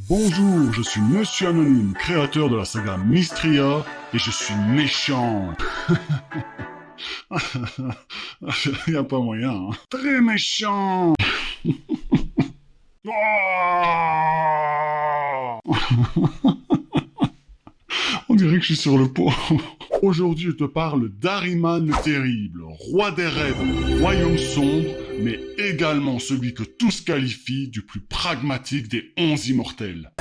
Bonjour, je suis Monsieur Anonyme, créateur de la saga Mystria, et je suis méchant. Y a pas moyen, hein. Très méchant. Ah. On dirait que je suis sur le pot. Aujourd'hui, je te parle d'Ahriman le Terrible, roi des rêves, royaume sombre, mais également celui que tous qualifient du plus pragmatique des 11 immortels.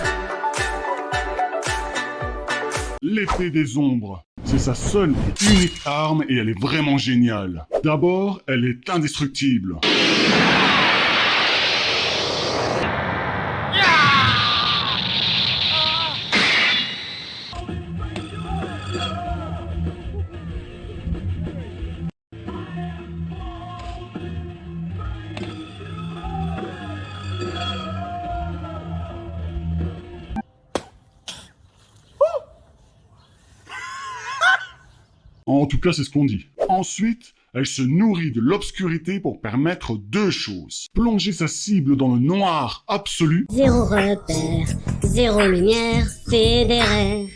L'épée des ombres, c'est sa seule et unique arme et elle est vraiment géniale. D'abord, elle est indestructible. En tout cas, c'est ce qu'on dit. Ensuite, elle se nourrit de l'obscurité pour permettre deux choses. Plonger sa cible dans le noir absolu. Zéro repère, zéro lumière, c'est des rêves.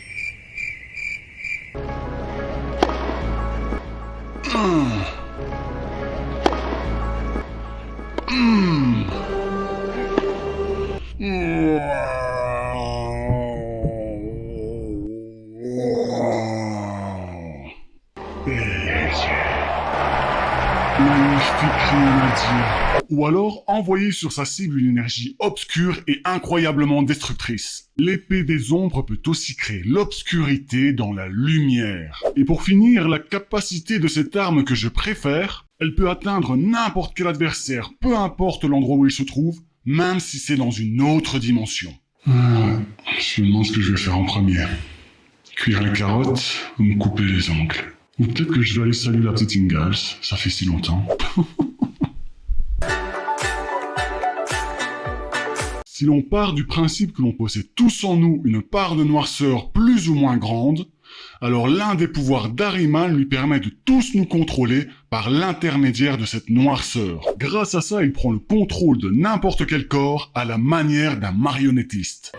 Magnifique Rinaldi. Ou alors envoyer sur sa cible une énergie obscure et incroyablement destructrice. L'épée des ombres peut aussi créer l'obscurité dans la lumière. Et pour finir, la capacité de cette arme que je préfère, elle peut atteindre n'importe quel adversaire, peu importe l'endroit où il se trouve, même si c'est dans une autre dimension. Je me demande ce que je vais faire en premier. Cuire les carottes ou me couper les ongles. Ou peut-être que je vais aller saluer la petite Ingalls, ça fait si longtemps. Si l'on part du principe que l'on possède tous en nous une part de noirceur plus ou moins grande, alors l'un des pouvoirs d'Ahriman lui permet de tous nous contrôler par l'intermédiaire de cette noirceur. Grâce à ça, il prend le contrôle de n'importe quel corps à la manière d'un marionnettiste.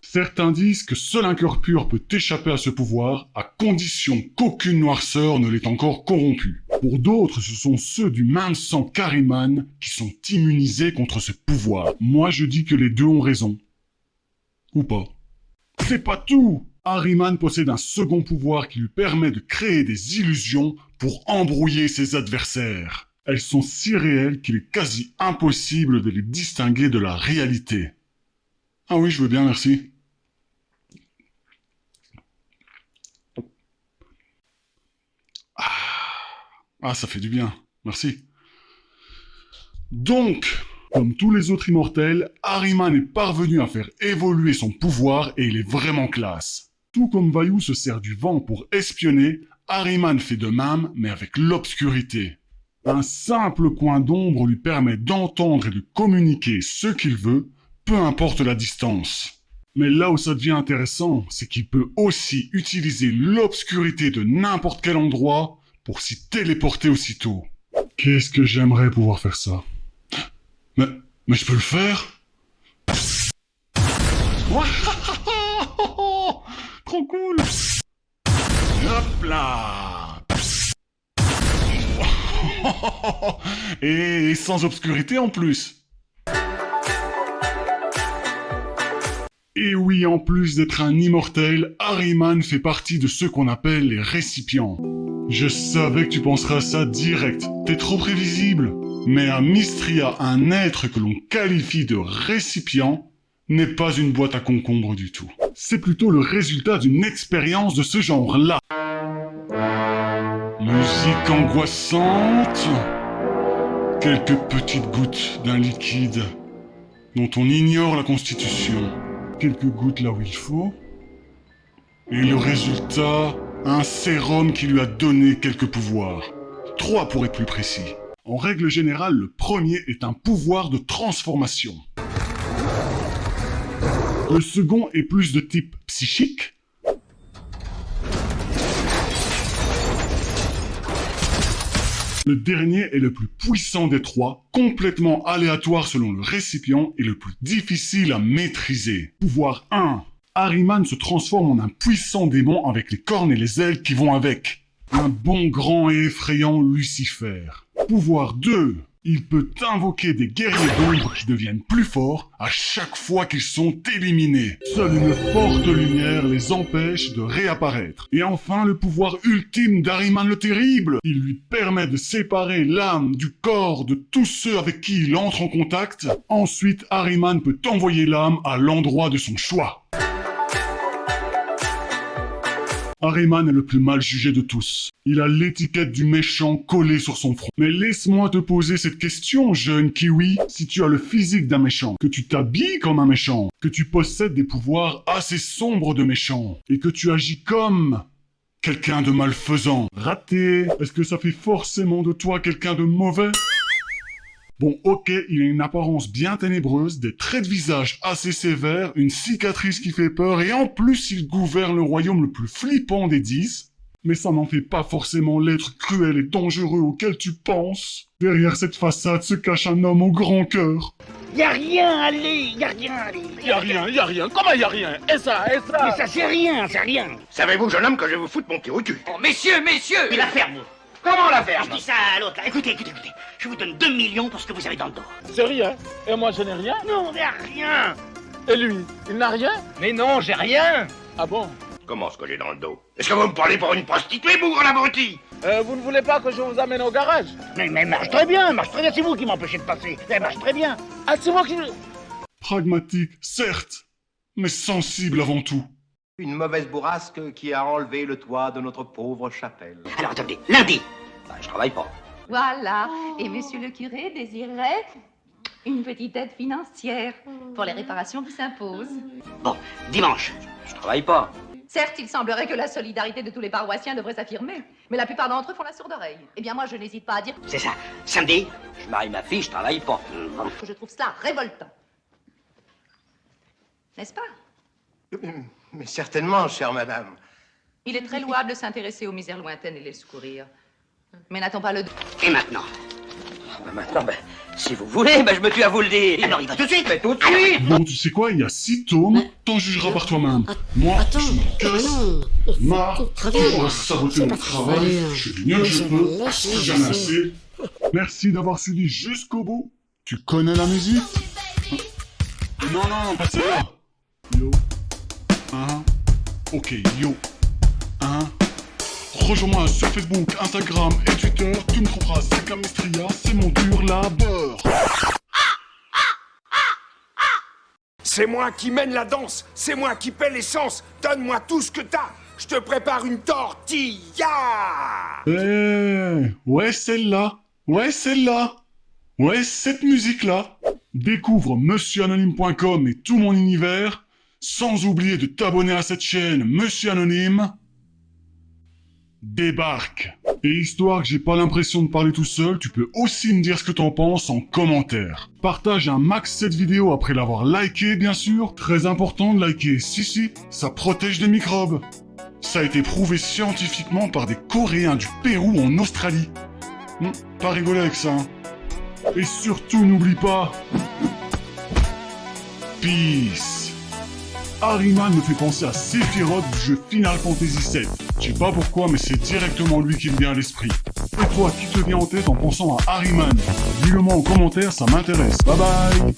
Certains disent que seul un cœur pur peut échapper à ce pouvoir, à condition qu'aucune noirceur ne l'ait encore corrompu. Pour d'autres, ce sont ceux du même sang qu'Ahriman qui sont immunisés contre ce pouvoir. Moi, je dis que les deux ont raison. Ou pas. C'est pas tout! Ahriman possède un second pouvoir qui lui permet de créer des illusions pour embrouiller ses adversaires. Elles sont si réelles qu'il est quasi impossible de les distinguer de la réalité. Ah oui, je veux bien, merci. Ah, ça fait du bien. Merci. Donc, comme tous les autres immortels, Ahriman est parvenu à faire évoluer son pouvoir et il est vraiment classe. Tout comme Vayu se sert du vent pour espionner, Ahriman fait de même, mais avec l'obscurité. Un simple coin d'ombre lui permet d'entendre et de communiquer ce qu'il veut, peu importe la distance. Mais là où ça devient intéressant, c'est qu'il peut aussi utiliser l'obscurité de n'importe quel endroit pour s'y téléporter aussitôt. Qu'est-ce que j'aimerais pouvoir faire ça? Mais je peux le faire? Trop cool! Hop là! Et sans obscurité en plus! Et oui, en plus d'être un immortel, Ahriman fait partie de ceux qu'on appelle les récipients. Je savais que tu penserais à ça direct, t'es trop prévisible. Mais à Mystria, un être que l'on qualifie de récipient n'est pas une boîte à concombre du tout. C'est plutôt le résultat d'une expérience de ce genre-là. Musique angoissante. Quelques petites gouttes d'un liquide dont on ignore la constitution. Quelques gouttes là où il faut. Et le résultat, un sérum qui lui a donné quelques pouvoirs. 3 pour être plus précis. En règle générale, le premier est un pouvoir de transformation. Le second est plus de type psychique. Le dernier est le plus puissant des 3, complètement aléatoire selon le récipient et le plus difficile à maîtriser. Pouvoir 1. Ahriman se transforme en un puissant démon avec les cornes et les ailes qui vont avec. Un bon, grand et effrayant Lucifer. Pouvoir 2. Il peut invoquer des guerriers d'ombre qui deviennent plus forts à chaque fois qu'ils sont éliminés. Seule une forte lumière les empêche de réapparaître. Et enfin, le pouvoir ultime d'Ahriman le Terrible. Il lui permet de séparer l'âme du corps de tous ceux avec qui il entre en contact. Ensuite, Ahriman peut envoyer l'âme à l'endroit de son choix. Ahriman est le plus mal jugé de tous. Il a l'étiquette du méchant collée sur son front. Mais laisse-moi te poser cette question, jeune kiwi. Si tu as le physique d'un méchant, que tu t'habilles comme un méchant, que tu possèdes des pouvoirs assez sombres de méchant, et que tu agis comme quelqu'un de malfaisant, raté, est-ce que ça fait forcément de toi quelqu'un de mauvais ? Bon, ok, il a une apparence bien ténébreuse, des traits de visage assez sévères, une cicatrice qui fait peur, et en plus il gouverne le royaume le plus flippant des 10. Mais ça n'en fait pas forcément l'être cruel et dangereux auquel tu penses. Derrière cette façade se cache un homme au grand cœur. Y'a rien, allez, y'a rien, allez. Y'a rien, comment y'a rien? Et ça? Mais ça c'est rien, c'est rien. Savez-vous, jeune homme, que je vais vous foutre mon pied au cul. Oh, messieurs. Mais la ferme. Comment la ferme? Je dis ça à l'autre, là. Écoutez. Je vous donne 2 millions pour ce que vous avez dans le dos. C'est rien. Et moi je n'ai rien? Non, y'a rien. Et lui, il n'a rien? Mais non, j'ai rien. Ah bon? Comment ce que j'ai dans le dos? Est-ce que vous me parlez pour une prostituée, bougre l'abruti? Vous ne voulez pas que je vous amène au garage? Mais marche très bien, c'est vous qui m'empêchez de passer. Elle marche très bien. Ah, c'est moi qui... Pragmatique, certes, mais sensible avant tout. Une mauvaise bourrasque qui a enlevé le toit de notre pauvre chapelle. Alors attendez, lundi. Bah, je travaille pas. Voilà. Et monsieur le curé désirait une petite aide financière pour les réparations qui s'imposent. Bon, dimanche. Je travaille pas. Certes, il semblerait que la solidarité de tous les paroissiens devrait s'affirmer, mais la plupart d'entre eux font la sourde oreille. Eh bien, moi, je n'hésite pas à dire C'est ça. Samedi. Je marie ma fille, je travaille pas. que je trouve cela révoltant. N'est-ce pas? Mais certainement, chère madame. Il est très louable de s'intéresser aux misères lointaines et les secourir. Mais n'a-t-on pas le... Et maintenant? Maintenant, si vous voulez, je me tue à vous le dire. Alors il va tout de suite. Mais tout de suite. Bon, tu sais quoi, il y a 6 tomes, t'en jugeras par toi-même. Moi, Attends, je me casse. non, il faut Marre, que tu travailles. je dois saboter mon travail, je fais mieux que je peux, c'est jamais assez. Merci d'avoir suivi jusqu'au bout. Tu connais la musique? Non, pas celle-là. Yo. Ok, yo. Rejoins-moi sur Facebook, Instagram et Twitter. Tu me trouveras Zaka Mestria, c'est mon dur labeur. C'est moi qui mène la danse, c'est moi qui paie l'essence. Donne-moi tout ce que t'as, je te prépare une tortilla. Ouais, celle-là. Ouais, cette musique-là. Découvre monsieuranonyme.com et tout mon univers, sans oublier de t'abonner à cette chaîne Monsieur Anonyme. Débarque. Et histoire que j'ai pas l'impression de parler tout seul, tu peux aussi me dire ce que t'en penses en commentaire. Partage un max cette vidéo après l'avoir liké, bien sûr. Très important de liker. Si, ça protège des microbes. Ça a été prouvé scientifiquement par des Coréens du Pérou en Australie. Pas rigoler avec ça, hein. Et surtout, n'oublie pas... Peace. Ahriman me fait penser à Sephiroth du jeu Final Fantasy VII. Je sais pas pourquoi, mais c'est directement lui qui me vient à l'esprit. Et toi, qui te vient en tête en pensant à Ahriman? Dis-le moi en commentaire, ça m'intéresse. Bye bye.